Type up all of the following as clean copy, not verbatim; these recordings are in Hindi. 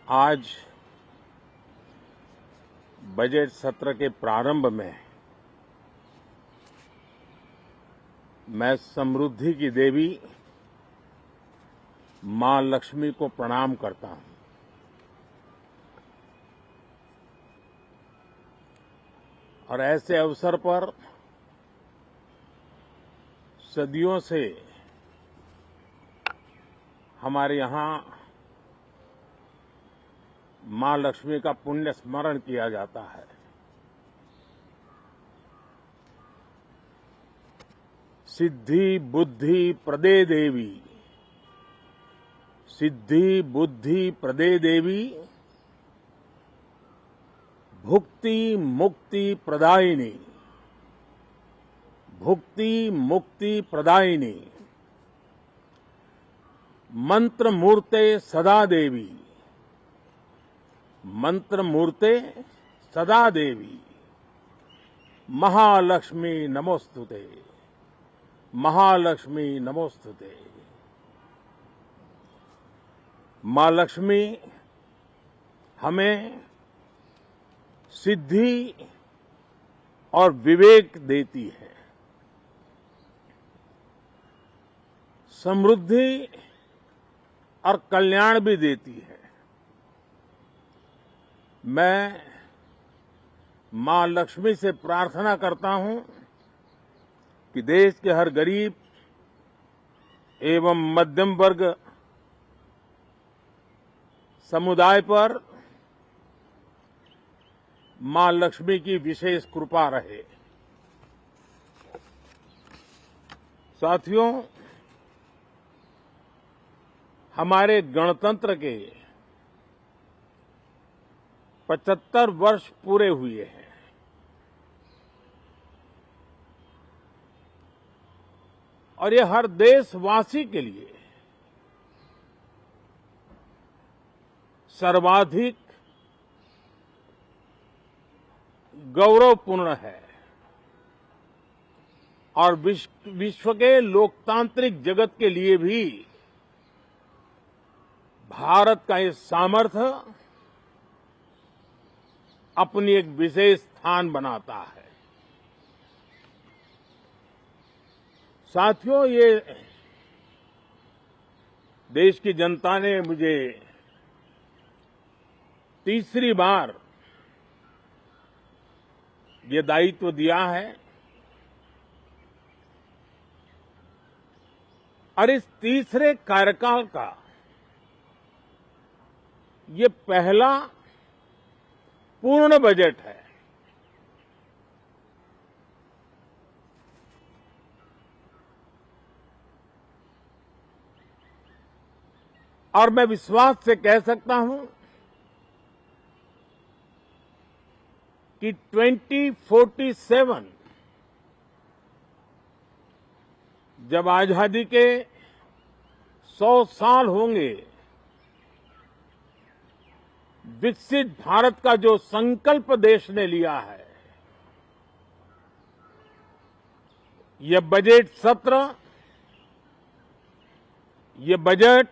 आज बजट सत्र के प्रारंभ में मैं समृद्धि की देवी मां लक्ष्मी को प्रणाम करता हूं। और ऐसे अवसर पर सदियों से हमारे यहां मां लक्ष्मी का पुण्य स्मरण किया जाता है। सिद्धि बुद्धि प्रदे देवी, सिद्धि बुद्धि प्रदे देवी, भुक्ति मुक्ति प्रदायिनी, भुक्ति मुक्ति प्रदायिनी, मंत्र मूर्ते सदा देवी, मंत्र मूर्ते सदा देवी, महालक्ष्मी नमोस्तुते, महालक्ष्मी नमोस्तुते। मां लक्ष्मी हमें सिद्धि और विवेक देती है, समृद्धि और कल्याण भी देती है। मैं मां लक्ष्मी से प्रार्थना करता हूं कि देश के हर गरीब एवं मध्यम वर्ग समुदाय पर मां लक्ष्मी की विशेष कृपा रहे। साथियों, हमारे गणतंत्र के 75 वर्ष पूरे हुए हैं। और ये हर देशवासी के लिए सर्वाधिक गौरवपूर्ण है और विश्व के लोकतांत्रिक जगत के लिए भी भारत का ये सामर्थ्य अपनी एक विशेष स्थान बनाता है। साथियों, ये देश की जनता ने मुझे तीसरी बार ये दायित्व दिया है और इस तीसरे कार्यकाल का ये पहला पूर्ण बजट है। और मैं विश्वास से कह सकता हूं कि 2047 जब आजादी के 100 साल होंगे, विकसित भारत का जो संकल्प देश ने लिया है, यह बजट सत्र, ये बजट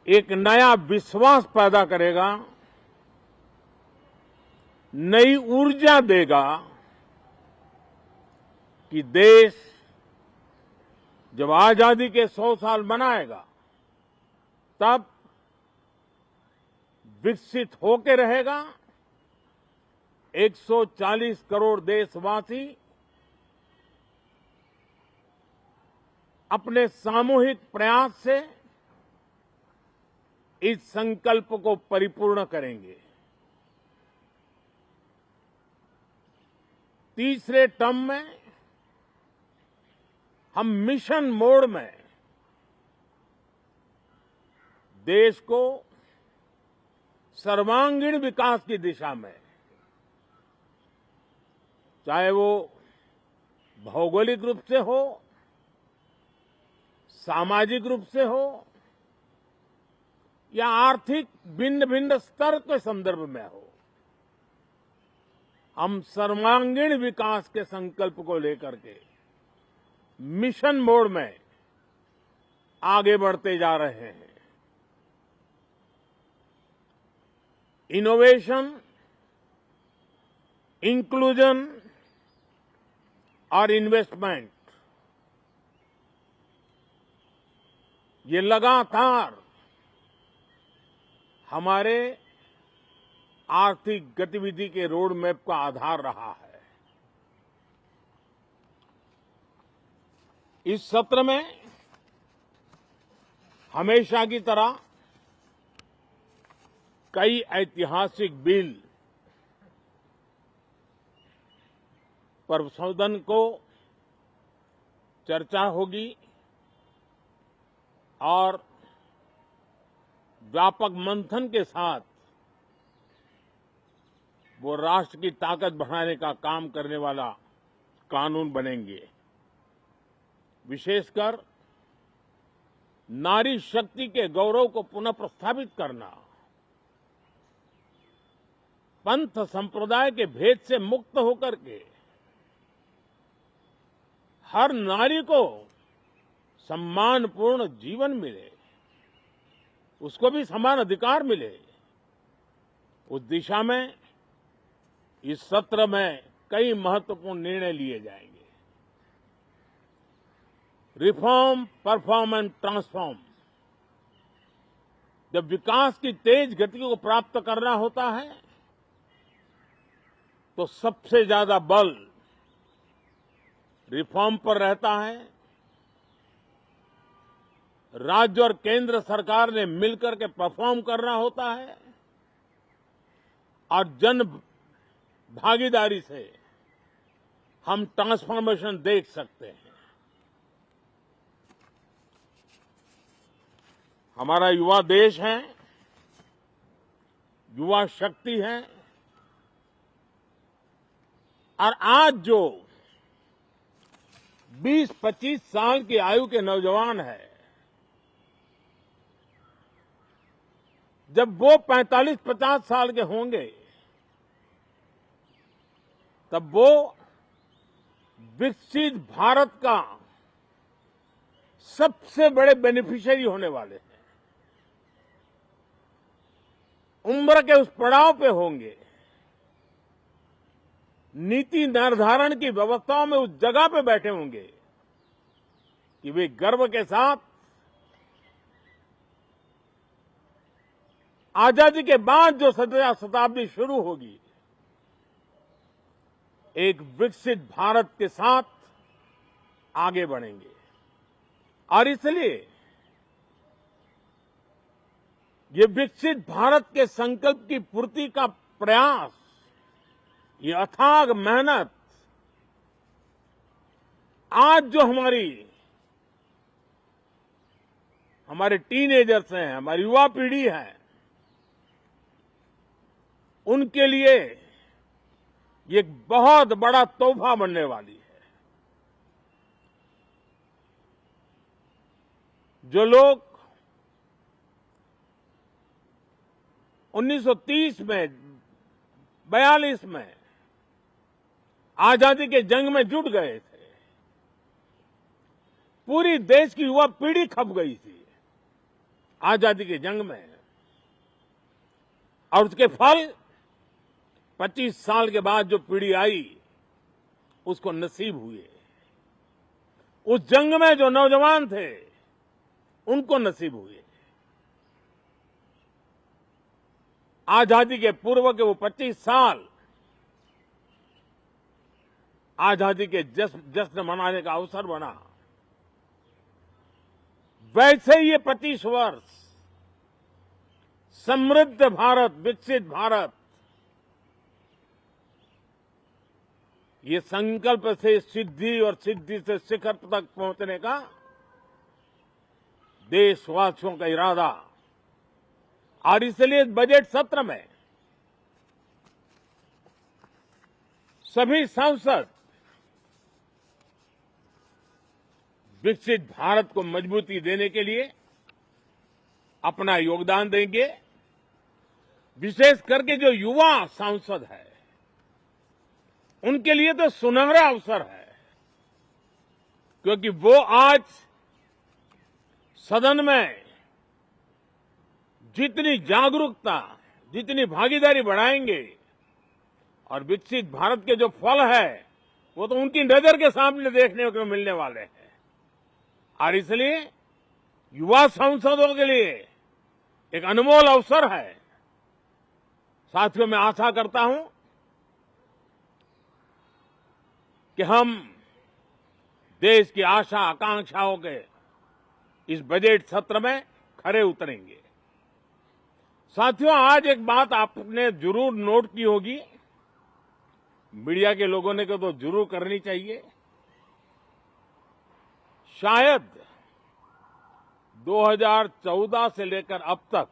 एक नया विश्वास पैदा करेगा, नई ऊर्जा देगा कि देश जब आजादी के 100 साल मनाएगा तब विकसित होकर रहेगा। 140 करोड़ देशवासी अपने सामूहिक प्रयास से इस संकल्प को परिपूर्ण करेंगे। तीसरे टर्म में हम मिशन मोड में देश को सर्वांगीण विकास की दिशा में, चाहे वो भौगोलिक रूप से हो, सामाजिक रूप से हो या आर्थिक भिन्न भिन्न स्तर के संदर्भ में हो, हम सर्वांगीण विकास के संकल्प को लेकर के मिशन मोड में आगे बढ़ते जा रहे हैं। इनोवेशन, इंक्लूजन और इन्वेस्टमेंट, ये लगातार हमारे आर्थिक गतिविधि के रोड मैप का आधार रहा है। इस सत्र में हमेशा की तरह कई ऐतिहासिक बिल पर सदन को चर्चा होगी और व्यापक मंथन के साथ वो राष्ट्र की ताकत बढ़ाने का काम करने वाला कानून बनेंगे। विशेषकर नारी शक्ति के गौरव को पुनः प्रस्थापित करना, पंथ संप्रदाय के भेद से मुक्त होकर के हर नारी को सम्मानपूर्ण जीवन मिले, उसको भी समान अधिकार मिले, उस दिशा में इस सत्र में कई महत्वपूर्ण निर्णय लिए जाएंगे। Reform, perform and transform. जब विकास की तेज गति को प्राप्त करना होता है तो सबसे ज्यादा बल रिफॉर्म पर रहता है। राज्य और केंद्र सरकार ने मिलकर के परफॉर्म करना होता है और जन भागीदारी से हम ट्रांसफॉर्मेशन देख सकते हैं। हमारा युवा देश है, युवा शक्ति है और आज जो 20-25 साल की आयु के नौजवान है, जब वो 45-50 साल के होंगे तब वो विकसित भारत का सबसे बड़े बेनिफिशियरी होने वाले हैं। उम्र के उस पड़ाव पे होंगे, नीति निर्धारण की व्यवस्थाओं में उस जगह पे बैठे होंगे कि वे गर्व के साथ आजादी के बाद जो शताब्दी शुरू होगी, एक विकसित भारत के साथ आगे बढ़ेंगे। और इसलिए ये विकसित भारत के संकल्प की पूर्ति का प्रयास, ये अथाग मेहनत आज जो हमारे टीनेजर्स हैं, हमारी युवा पीढ़ी है, उनके लिए ये एक बहुत बड़ा तोहफा बनने वाली है। जो लोग 1930 में, 42 में आजादी के जंग में जुट गए थे, पूरी देश की युवा पीढ़ी खप गई थी आजादी के जंग में, और उसके फल 25 साल के बाद जो पीढ़ी आई उसको नसीब हुए। उस जंग में जो नौजवान थे उनको नसीब हुए। आजादी के पूर्व के वो 25 साल आजादी के जश्न मनाने का अवसर बना। वैसे ही ये 25 वर्ष समृद्ध भारत, विकसित भारत, ये संकल्प से सिद्धि और सिद्धि से शिखर तक पहुंचने का देशवासियों का इरादा। और इसलिए बजट सत्र में सभी सांसद विकसित भारत को मजबूती देने के लिए अपना योगदान देंगे। विशेष करके जो युवा सांसद है उनके लिए तो सुनहरा अवसर है, क्योंकि वो आज सदन में जितनी जागरूकता, जितनी भागीदारी बढ़ाएंगे और विकसित भारत के जो फल है वो तो उनकी नजर के सामने देखने को मिलने वाले हैं। और इसलिए युवा सांसदों के लिए एक अनमोल अवसर है। साथियों, मैं आशा करता हूं कि हम देश की आशा आकांक्षाओं के इस बजट सत्र में खरे उतरेंगे। साथियों, आज एक बात आपने जरूर नोट की होगी, मीडिया के लोगों ने तो जरूर करनी चाहिए। शायद 2014 से लेकर अब तक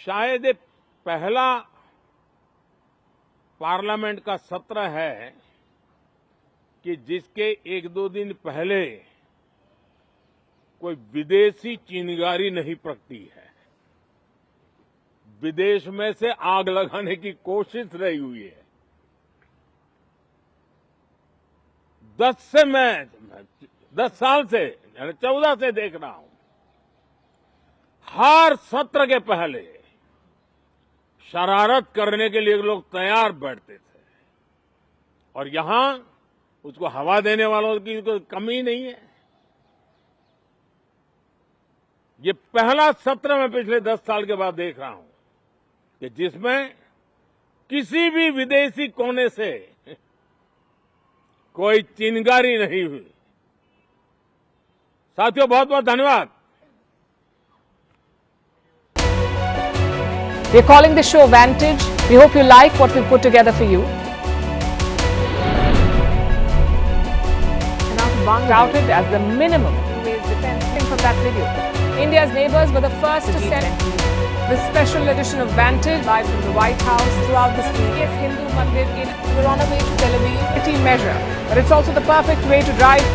शायद ये पहला पार्लियामेंट का सत्र है कि जिसके एक दो दिन पहले कोई विदेशी चिंगारी नहीं प्रगटी है। विदेश में से आग लगाने की कोशिश रही हुई है। 10 साल से 14 से देख रहा हूं, हर सत्र के पहले शरारत करने के लिए लोग तैयार बैठते थे और यहां उसको हवा देने वालों की कोई कमी नहीं है। ये पहला सत्र मैं पिछले 10 साल के बाद देख रहा हूं कि जिसमें किसी भी विदेशी कोने से कोई चिंगारी नहीं हुई। साथियों, बहुत बहुत धन्यवाद। We're calling the show Vantage. We hope you like what we've put together for you. Touted as the minimum defense from that video. India's neighbors were the first to send this special edition of Vantage live from the White House throughout this week. Yes, Hindu Mandir in we're on our way to Tel Aviv. City measure, but it's also the perfect way to drive.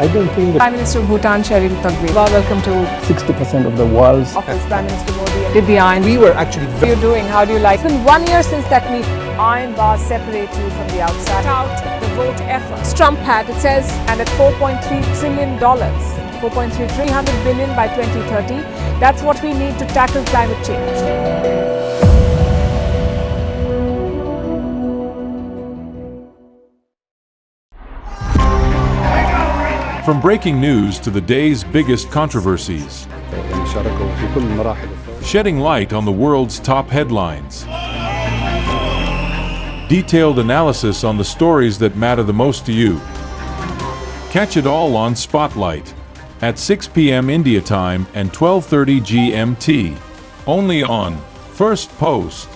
I don't think that Prime Minister of Bhutan, Sheryl Tagwe. Welcome to 60% of the world's office. Prime Minister Modi did the iron. we were actually How are you doing? How do you like? It's been 1 year since that meeting. Iron bars separate you from the outside. Out the vote effort. Trump had, it says, and at $4.3 trillion, 300 billion by 2030. That's what we need to tackle climate change. From breaking news to the day's biggest controversies, shedding light on the world's top headlines. Detailed analysis on the stories that matter the most to you. Catch it all on Spotlight at 6 p.m. India time and 12:30 GMT. Only on First Post.